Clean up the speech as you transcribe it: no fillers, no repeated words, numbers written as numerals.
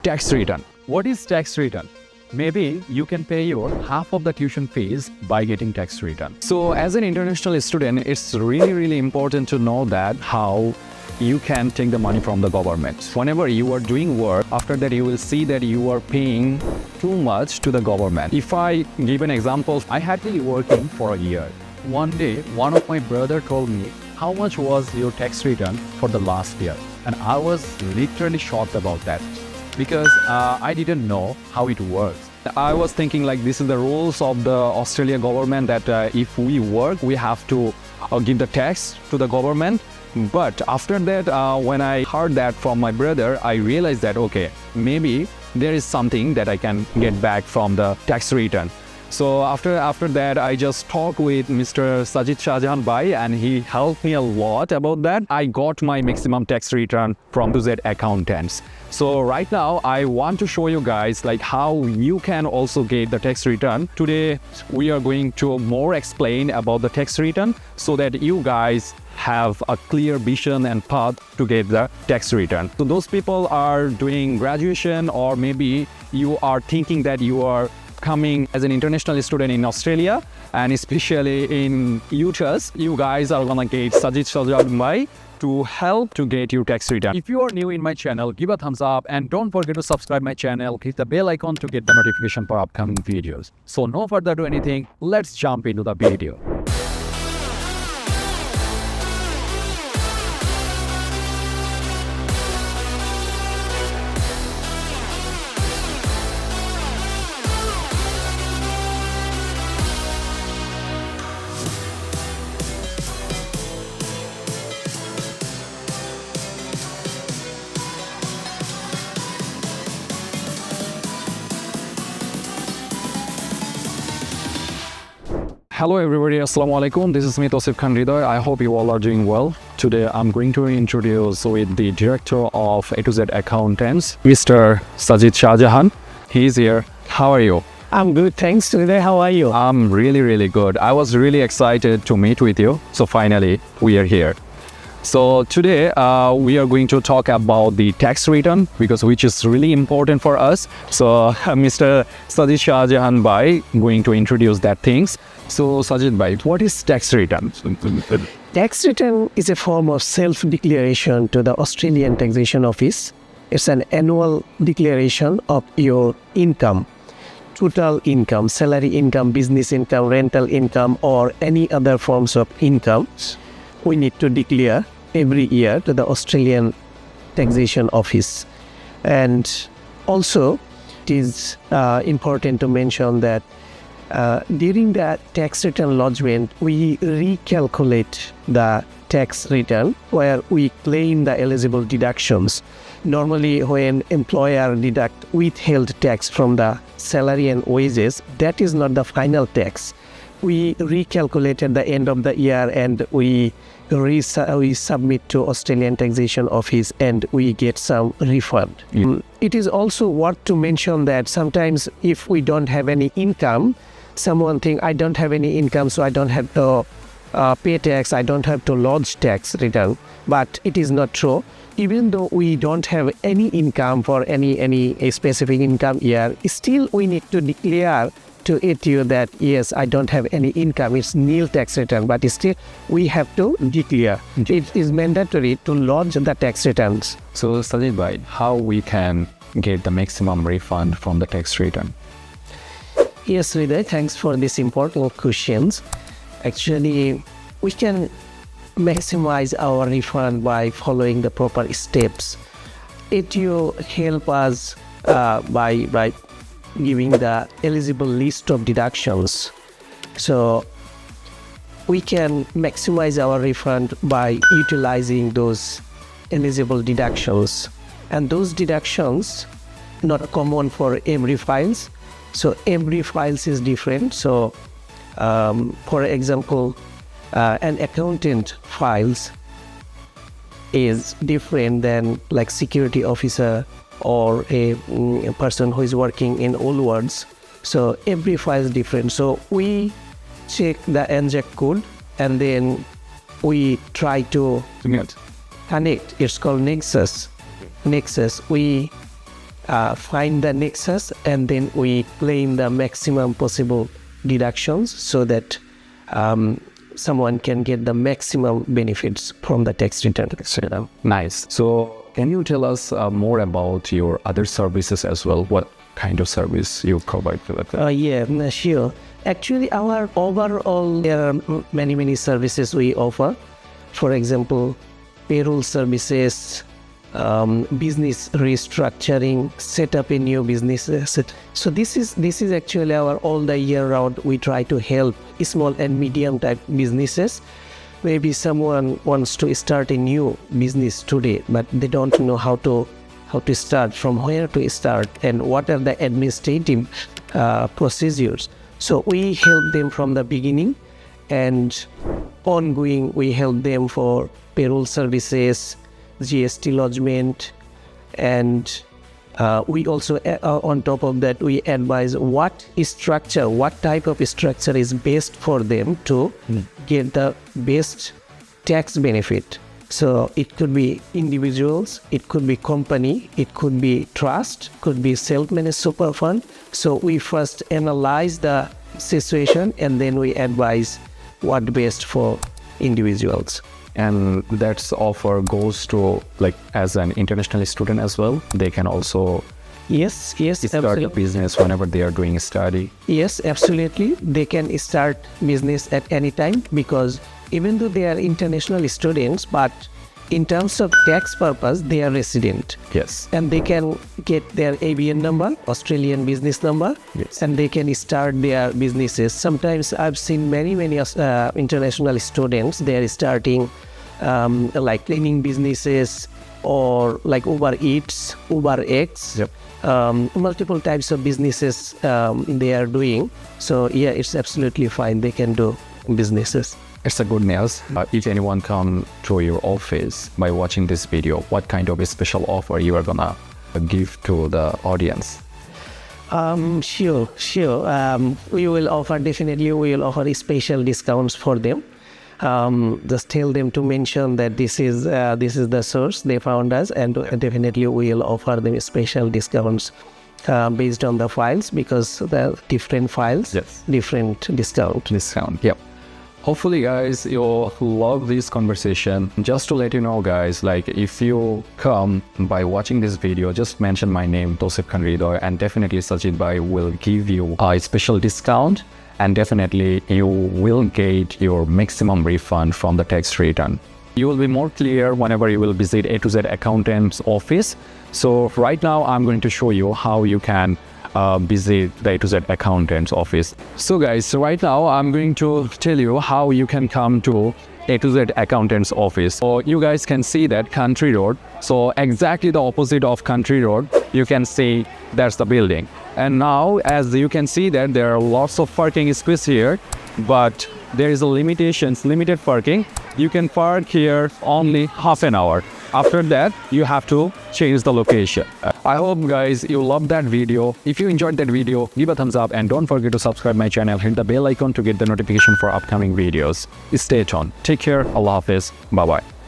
Tax return. What is tax return? Maybe you can pay your half of the tuition fees by getting tax return. So as an international student, it's really important to know that how you can take the money from the government. Whenever you are doing work, after that you will see that you are paying too much to the government. If I give an example, I had been working for a year. One day, one of my brother told me, how much was your tax return for the last year? And I was literally shocked about that, because I didn't know how it works. I was thinking like this is the rules of the Australia government that if we work, we have to give the tax to the government. But after that, when I heard that from my brother, I realized that, okay, maybe there is something that I can get back from the tax return. So after that, I just talked with Mr. Sajid Shahjahan bhai, and he helped me a lot about that. I got my maximum tax return from A2Z Accountants. So right now, I want to show you guys like how you can also get the tax return. Today, we are going to more explain about the tax return so that you guys have a clear vision and path to get the tax return. So those people are doing graduation, or maybe you are thinking that you are coming as an international student in Australia, and especially in U.S., you guys are gonna get Sajid Shahjahan bhai to help to get your tax return. If you are new in my channel, give a thumbs up and don't forget to subscribe my channel. Click the bell icon to get the notification for upcoming videos. So no further to anything, let's jump into the video. Hello everybody, Assalamu alaikum. This is me, Tawsif Ridoy. I hope you all are doing well. Today I'm going to introduce with the director of A2Z Accountants, Mr. Sajid Shahjahan. He's here. How are you? I'm good, thanks. Today, how are you? I'm really good. I was really excited to meet with you. So finally, we are here. So today we are going to talk about the tax return, because which is really important for us. So Mr. Sajid Shahjahan bhai going to introduce that things. So Sajid bhai, what is tax return? Tax return is a form of self-declaration to the Australian Taxation Office. It's an annual declaration of your income, total income, salary income, business income, rental income, or any other forms of income. We need to declare every year to the Australian Taxation Office. And also, it is important to mention that during the tax return lodgement, we recalculate the tax return where we claim the eligible deductions. Normally, when employer deduct withheld tax from the salary and wages, that is not the final tax. We recalculate at the end of the year, and we submit to Australian Taxation Office, and we get some refund. It is also worth to mention that sometimes if we don't have any income, someone think I don't have any income, so I don't have to pay tax, I don't have to lodge tax return. But it is not true. Even though we don't have any income for any specific income year, still we need to declare to ATO that yes, I don't have any income, it's nil tax return, but still we have to declare. It is mandatory to lodge the tax returns. So Sajid bhai, how we can get the maximum refund from the tax return? Yes, Ridoy, thanks for these important questions. Actually, we can maximize our refund by following the proper steps. ATO help us by giving the eligible list of deductions. So we can maximize our refund by utilizing those eligible deductions. And those deductions not common for every files. So every files is different. So for example, an accountant files is different than like security officer or a person who is working in all words. So every file is different. So we check the NJAC code, and then we try to connect. It's called Nexus. We find the nexus, and then we claim the maximum possible deductions so that someone can get the maximum benefits from the tax return. Nice. So can you tell us more about your other services as well? What kind of service you provide for that? Yeah, sure. Actually, our overall, there are many services we offer. For example, payroll services, business restructuring, set up a new business. So this is actually our all the year round. We try to help small and medium type businesses. Maybe someone wants to start a new business today, but they don't know how to start, from where to start, and what are the administrative procedures. So we help them from the beginning, and ongoing we help them for payroll services, GST lodgement, and we also on top of that we advise what type of structure is best for them to get the best tax benefit. So it could be individuals, it could be company, it could be trust, could be self-managed super fund. So we first analyze the situation and then we advise what best for individuals. And that's offer goes to, like, as an international student as well. They can also Yes, start absolutely. a business whenever they are doing study. Yes, absolutely. They can start business at any time, because even though they are international students, but in terms of tax purpose, they are resident. Yes. And they can get their ABN number, Australian business number, Yes. and they can start their businesses. Sometimes I've seen many international students, they are starting like cleaning businesses, or like Uber Eats, Uber X, Yep. multiple types of businesses they are doing. So yeah, it's absolutely fine. They can do businesses. It's a good news. If anyone come to your office by watching this video, what kind of a special offer you are gonna give to the audience? Sure. We will offer special discounts for them. Just tell them to mention that this is the source they found us, and definitely we will offer them special discounts based on the files, because the different files, Yes. different discount. Yep. Hopefully, guys, you'll love this conversation. Just to let you know, guys, like, if you come by watching this video, just mention my name, Tawsif Ridoy, and definitely Sajid Bhai will give you a special discount, and definitely you will get your maximum refund from the tax return. You will be more clear whenever you will visit A2Z Accountants office. So right now, I'm going to show you how you can visit the A2Z Accountants office. So guys, right now I'm going to tell you how you can come to A2Z Accountants office. So you guys can see that Country Road. So exactly the opposite of Country Road, you can see that's the building. And now, as you can see that there are lots of parking space here, but there is a limited parking. You can park here only half an hour. After that, you have to change the location. I hope, guys, you loved that video. If you enjoyed that video, give a thumbs up and don't forget to subscribe my channel. Hit the bell icon to get the notification for upcoming videos. Stay tuned. Take care. Allah Hafiz. Bye-bye.